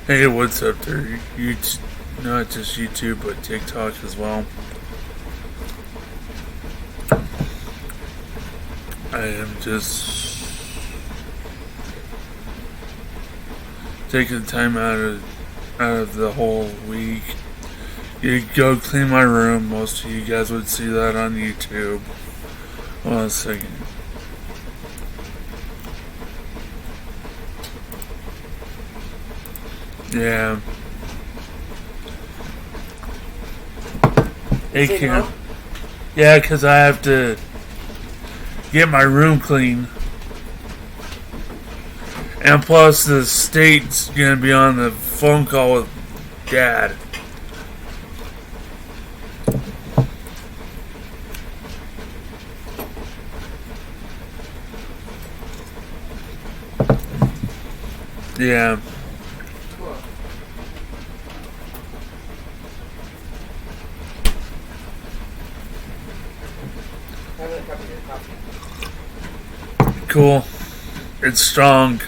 Hey, what's up there? YouTube, not just YouTube, but TikTok as well. I am just taking time out of the whole week. You go clean my room. Most of you guys would see that on YouTube. Hold on a second. Yeah. Hey, Kim. Yeah, because I have to get my room clean. And plus, the state's going to be on the phone call with Dad. Yeah. Cool. It's strong.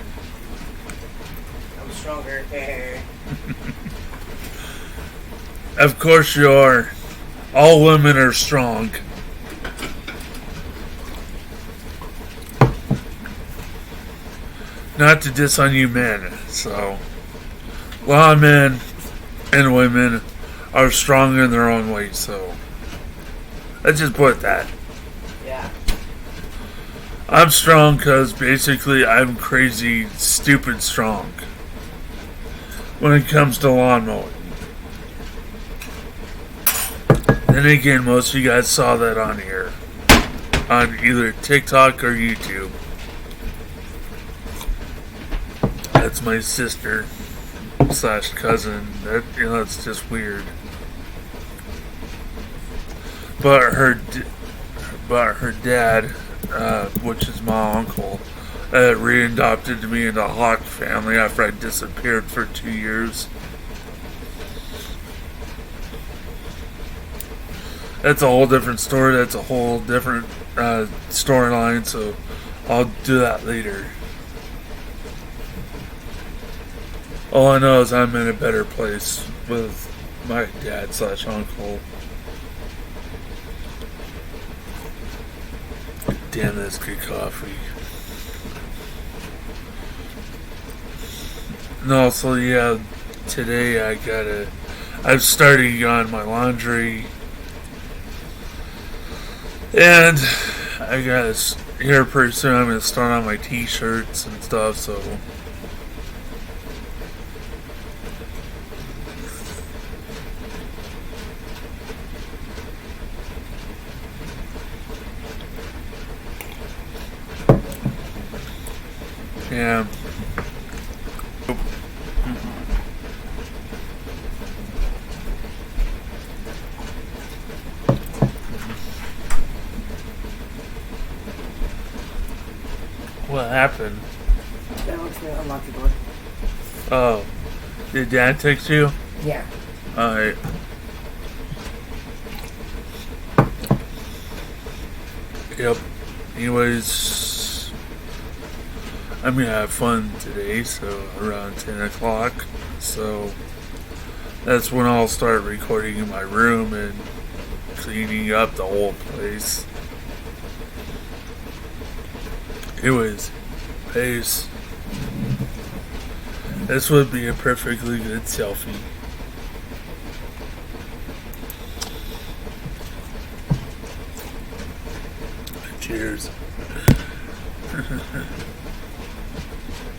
I'm stronger. Of course you are. All women are strong. Not to diss on you men, so a lot of men and women are strong in their own way, so let's just put that. Yeah. I'm strong because basically I'm crazy, stupid strong when it comes to lawn mowing. Then again, most of you guys saw that on here, on either TikTok or YouTube. That's my sister / cousin. That's just weird. But her dad, which is my uncle, re-adopted me into the Hawk family after I disappeared for 2 years. That's a whole different story. That's a whole different storyline. So I'll do that later. All I know is I'm in a better place with my dad / uncle. Damn, that's good coffee. No, so yeah, today I'm starting on my laundry. And I gotta, here pretty soon I'm gonna start on my t-shirts and stuff, so. Yeah. What happened? That looks to unlock the door. Oh. Did Dad text you? Yeah. Alright. Yep. Anyways, I'm gonna have fun today, so around 10 o'clock. So that's when I'll start recording in my room and cleaning up the whole place. Anyways, peace. This would be a perfectly good selfie. Cheers.